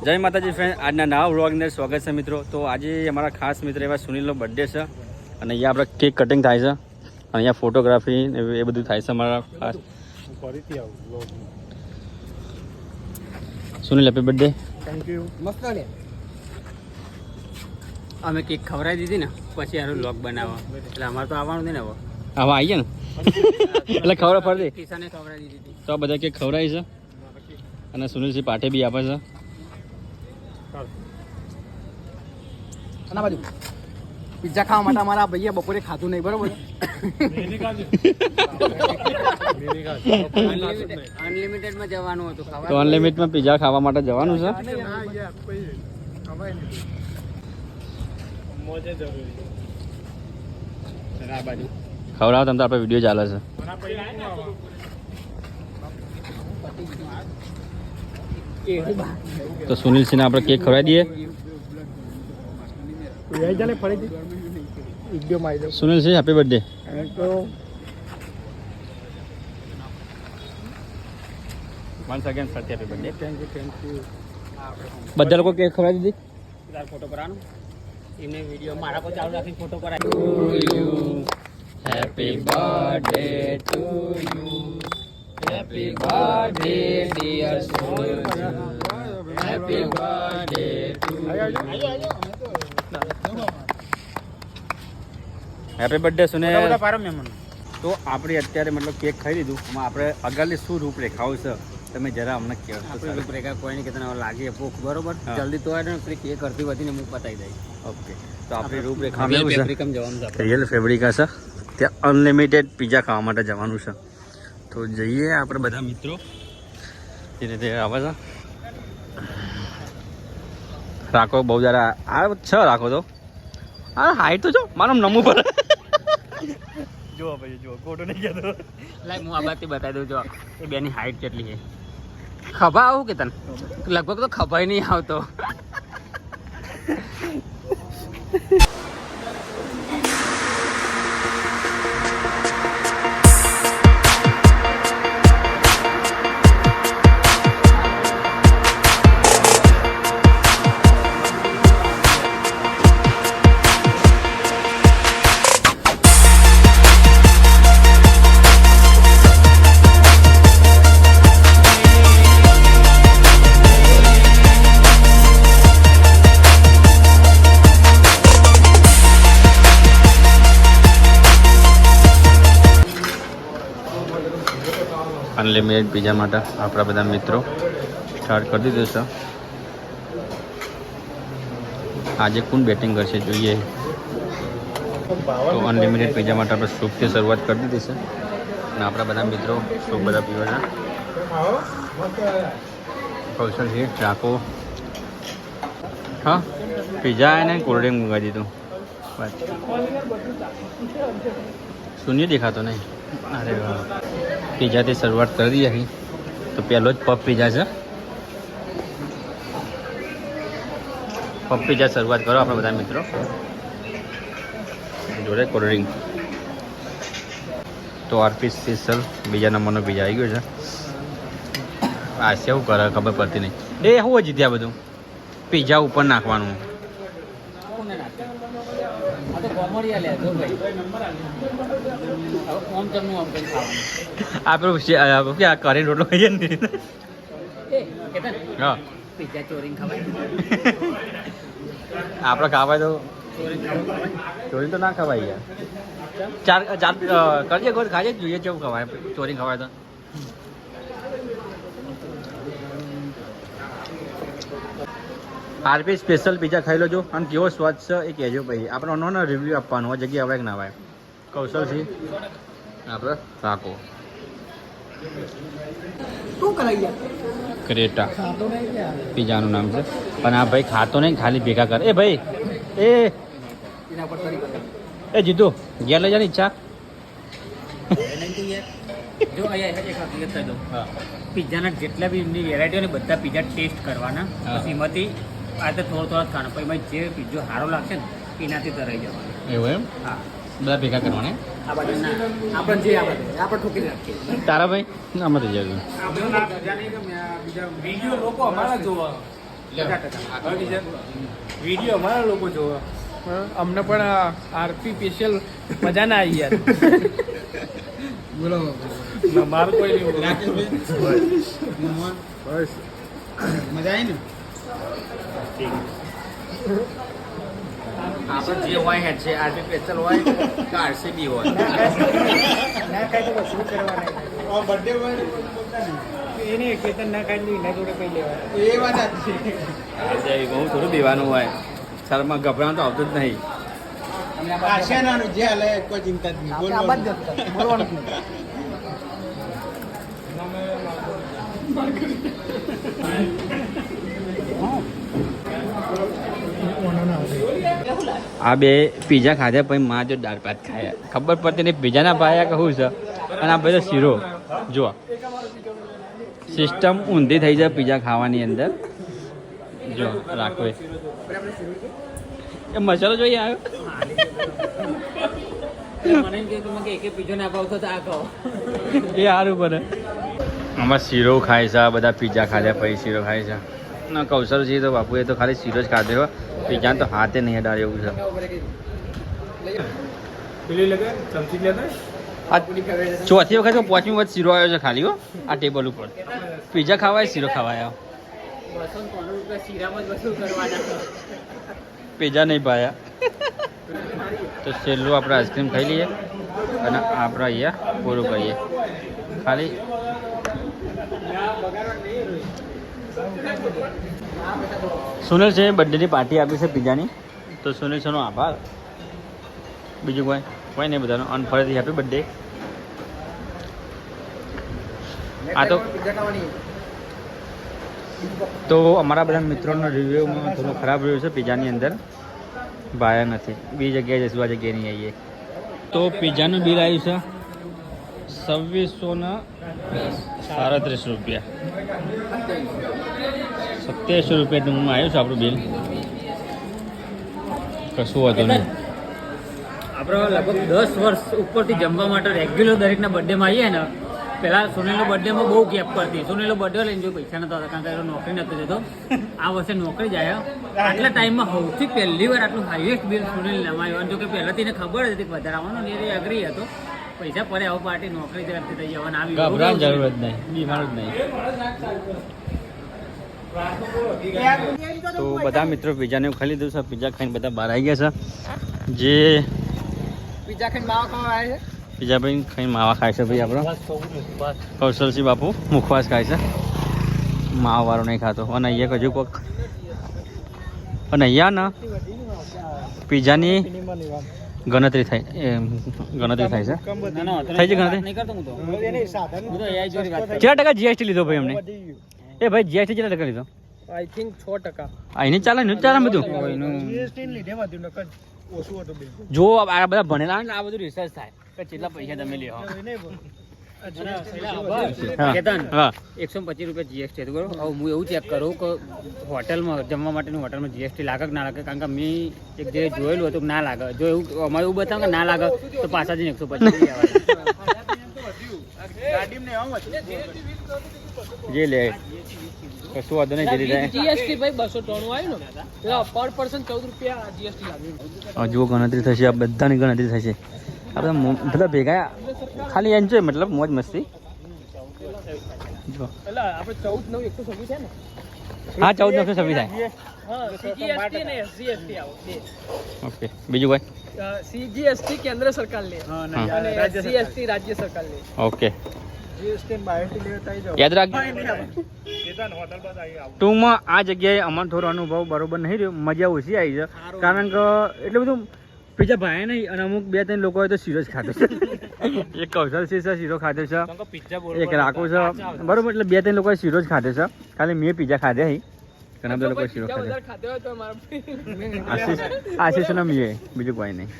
જય માતાજી ફ્રેન્ડ, આજના નવા વ્લોગની અંદર સ્વાગત છે મિત્રો. તો આજે અમારા ખાસ મિત્ર એવા સુનિલનો બર્થડે છે અને અહીંયા આપણે કેક કટિંગ થાય છે અને અહીંયા ફોટોગ્રાફી એ બધું થાય છે અમારા ખાસ. Sunil happy birthday. Thank you. મસ્ત ને અમે કેક ખવડાવી દીધી ને પછી આનો વ્લોગ બનાવવા એટલે અમારે તો આવવાનું નહીં ને હવે. આવા આવીએ ને એટલે ખબર પડતી કિસાને ખવડાવી દીધી તો આ બધા કેક ખવડાવી છે અને સુનિલસિંહ પાઠે બી આપે છે. આના બાજુ પિઝા ખાવા માટે અમારા ભૈયા બપોરે ખાધું નહીં, બરોબર? અનલિમિટેડમાં જવાનું હતું તો ખાવા. અનલિમિટમાં પીઝા ખાવા માટે જવાનું છે. ખવડાવો તમે તો આપણે વિડીયો ચાલે છે. તો સુનિલસિંહને આપણે કેક ખવડાવી દઈએ. Sunilsinh happy birthday. Once again Satya happy birthday. Thank you. બધા લોકો કેક ખવડાવી દીધી. ફોટો કરાવવાનો એમને વિડીયો મારા પર ચાલુ રાખીને ફોટો કરાવી. Happy birthday to you. Happy birthday dear Sunil. Happy birthday to you. Happy birthday Sunil. તો આપણે અત્યારે મતલબ કેક ખાઈ લીધું. એમાં આપણે આગળની શું રૂપરેખાઓ છે તમે જરા અમને કહો. આપણે રૂપરેખા કોઈ નહીં કે તને લાગી ભૂખ, બરોબર? જલ્દી તો આવે ને પેલી કેક અડધી વધીને હું પતાવી દઈ. ઓકે, તો આપણી રૂપરેખા ફેબ્રિકમ જવાનું છે આપણે. રિયલ ફેબ્રિકા છે. ત્યાં અનલિમિટેડ પીઝા ખાવા માટે જવાનું છે. તો જઈએ આપણે બધા મિત્રો ધીરે ધીરે આવે છે. રાખો બહુ જરા આ છ રાખો તો આ હાઈટ તો જો મારો નમવું પડે. જુઓ ભાઈ જુઓ, ખોટું નહીં કહેતો. લાઈક હું આ બાજુથી બતાવી દઉં. જો એ બેની હાઈટ કેટલી છે. ખભા આવું કે તને લગભગ તો ખભાય નહીં આવતો. અનલિમિટેડ પીઝા માટે આપણા બધા મિત્રો સ્ટાર્ટ કરી દીધું છે. આજે કોણ બેટિંગ કરશે જોઈએ. તો અનલિમિટેડ પીઝા માટે આપણે સૂપથી શરૂઆત કરી દીધી છે અને આપણા બધા મિત્રો સૂપ બધા પીવાના. કૌશલ છે ચાકો. હા, પીઝા અને કોલ્ડ ડ્રિંક મંગાવી દીધું. બસ શૂન્ય દેખાતો નહીં. અરે વાહ, પીઝાથી શરૂઆત કરી દઈએ અહીં. તો પહેલો જ પફ પીઝા છે. પફ પીઝા શરૂઆત કરો આપણે બધા મિત્રો. જોડે કોલ્ડ ડ્રિંક. તો આરપી સ્પેશિયલ બીજા નંબરનો પીઝા આવી ગયો છે. આ શું કરે ખબર પડતી નહીં. એ શું જીત્યા બધું પીઝા ઉપર નાખવાનું. આપણે કરીને રોટલો ખાઈએ ને. હા, પિઝા ચોરીને ખવાય. આપણે ખાવાય તો ચોરી તો ના ખવાય યાર. ચાર ચાર કરજે કોઈ ખાજે જોઈએ કેવું ખવાય. ચોરી ખવાય તો આરપી સ્પેશિયલ પીઝા ખાઈ લેજો અને કેવો સ્વાદ છે એ કહેજો. ભાઈ આપણે ઓનો રિવ્યૂ આપવાનો હોય. જગ્યા આવે કે ના આવે. કૌશલસિંહ આપણે રાખો. શું કરાવી ક્રેટા પીઝાનું નામ છે. પણ આ ભાઈ ખાતો નહીં, ખાલી ભેગા કરે. એ ભાઈ એ જીતુ ઘેર લઈ જવાની ઈચ્છા. જો અહીંયા એક હકીકત કહી દઉં. પિઝાના જેટલા બી એમની વેરાયટીઓ ને બધા પિઝા ટેસ્ટ કરવાના. પછી એમાંથી આ તો થોડો થોડો ખાવાનો. પછી એમાં જે પીઝો સારો લાગશે ને એનાથી તરાઈ જવાનું. એવું એમ? હા, બધા ભેગા કરવાના. આ બાજુ ના આપણે જે આપણે ઠોકી રાખીએ. તારા ભાઈ આમાં થઈ જાય. વિડીયો લોકો અમારા જોવા વિડીયો અમારા લોકો જોવે અમને પણ આરપી સ્પેશિયલ મજા ના આવી યાર બોલો મારું કોઈ નહીં બસ મજા આવી ને આપણે જે હોય હેડ છે આરપી સ્પેશિયલ હોય કે આરસીબી હોય ના ખાય તો શું કરવાના બર્થડે હોય એને કેતન ના ખાય એના જોડે કઈ લેવાય એ વાત છે આજે બહુ થોડું પીવાનું હોય શરમાં ગભરાવાનું તો આવતું જ નહીં આશિયાનાનું જે હાલે કોઈ ચિંતા જ નહીં બોલવાનું આ બે પીઝા ખાધા પછી માં જો દાળ ભાત ખાયા ખબર પડતી નહીં પીઝાના ભાયા કહું છે અને આ બધો શીરો જુઓ સિસ્ટમ ઊંધી થઈ જાય પીઝા ખાવાની અંદર જો રાખવે એ મસાલો જોઈએ આવ્યો મને એમ કે તમે કે એકે પીજો ના ભાવતો તો આ કહો એ સારું બને આમાં શીરો ખાય છે આ બધા પીઝા ખાધા પછી શીરો ખાય છે ના કૌશલજી તો બાપુએ તો ખાલી શીરો જ ખાધો પીઝા તો હાથે નહીં અડાડે એવું છે પેલી લગે ચમચી લેતા આ ચોથી વખત પાંચમી વખત શીરો આવ્યો છે ખાલી હો આ ટેબલ ઉપર પીઝા ખાવાય શીરો ખવાય ₹250 શીરામાં જ વસૂલ કરવાના પીઝા નહીં પાયા તો છેલ્લું આપણે આઈસ્ક્રીમ ખાઈ લઈએ અને આપણે અહીંયા પૂરું કરીએ ખાલી સુનિલ છે બર્થડેની પાર્ટી આપી છે પીઝાની તો સુનિલ છે નો આભાર બીજું કોઈ નહીં બધાનો અને ફરીથી હેપી બર્થડે આ તો અમારા બધા મિત્રોનો રિવ્યૂમાં થોડો ખરાબ રહ્યો છે પીઝાની અંદર ભાયા નથી બીજી જગ્યાએ જઈશું આ જગ્યાએ નહીં આવીએ તો પીઝાનું બિલ આવ્યું છે ₹2637 ₹27 હું આવ્યું છે આપણું બિલ કશું હતું નહીં આપણે લગભગ 10 વર્ષ ઉપરથી જમવા માટે રેગ્યુલર દરેકના બર્થડેમાં આવીએ ને પહેલાં સુનિલનો બર્થડેમાં બહુ ગેપ પડતી સુનિલનો બર્થડે લઈને જો પૈસા નતો હતા કારણ કે એનો નોકરી નતો જતો આ વર્ષે નોકરી જાય આટલા ટાઈમમાં સૌથી પહેલી વાર આટલું હાઈએસ્ટ બિલ સુનિલ નમાયું અને જો કે પહેલાંથી એને ખબર હતી કે વધારે આવવાનો ને એ અગ્રી હતો પૈસા પડે આવું પાર્ટી નોકરી કરતી થઈ જવાના આવી ગભરાવાની જરૂર જ નહીં બીમાર જ નહીં તો બધા મિત્રો પીઝાને ખાઈ લીધું છે પીઝા ખાઈને બધા બહાર આવી ગયા છે જે પીઝા ખાઈને માવા ખાવા આવે છે પીઝા ભાઈ ખાઈને માવા ખાય છે ભાઈ આપણો કૌશલસિંહ બાપુ મુખવાસ ખાય છે માવાવાળો નહીં ખાતો અને અહીંયા હજુ કોઈક અને અહીંયા ને પીઝાની ગણતરી થાય છે થઈ છે ગણતરી નહીં કરતો હું તો કેટલા ટકા જીએસટી લીધો ભાઈ અમને એ ભાઈ જીએસટી કેટલા ટકા લીધો આઈ થિંક 6% અહીં ચાલે ને ચાલે બધું જીએસટી લીધે વધુ નકર ઓછું હતું બિલ જો આ બધા ભણેલા ને આ બધું રિસર્ચ થાય કે કેટલા પૈસા તમે લ્યો કેતન હા ₹125 જીએસટી હતું બરોબર હવે હું એવું ચેક કરું કે હોટલમાં જમવા માટેની હોટલમાં જીએસટી લાગે કે ના લાગે કારણ કે મેં એક જગ્યાએ જોયેલું હતું કે ના લાગે જો એવું અમારે એવું બતાવે કે ના લાગે તો પાછા જઈને 125 જે લે કશું વાંધો નહીં જલ્દી થાય જીએસટી ભાઈ 293 આવ્યું ને પેલા પર પર્સન ₹14 જીએસટી લાગ્યું જુઓ ગણતરી થશે આ બધાની ગણતરી થશે આ બધા ભેગા ખાલી એન્જોય મતલબ મોજ મસ્તી જો એટલે આપણે 14,9,126 છે ને હા 14,926 થાય હા સીજીએસટી ને એસજીએસટી આવે ઓકે બીજું કોઈ સીજીએસટી કેન્દ્ર સરકાર લે અને એસજીએસટી રાજ્ય સરકાર લે ઓકે જીએસટી બાયોટી લે થઈ જાવ યાદ રાખ ટૂંકમાં આ જગ્યાએ અમારો થોડો અનુભવ બરોબર નહીં રહ્યો મજા ઓછી આવી છે કારણ કે એટલું બધું પીઝા ભાઈ નહીં અને અમુક 2-3 લોકો હોય તો શીરો જ ખાધો છે એક કૌશલસિંહ છે શીરો ખાધો છે એક રાખો છે બરોબર એટલે 2-3 લોકોએ શીરો જ ખાધો છે ખાલી મેં પીઝા ખાધે અહીં ઘણા બધા લોકોએ શીરો ખાધો આશીષ ને મેં બીજું કોઈ નહીં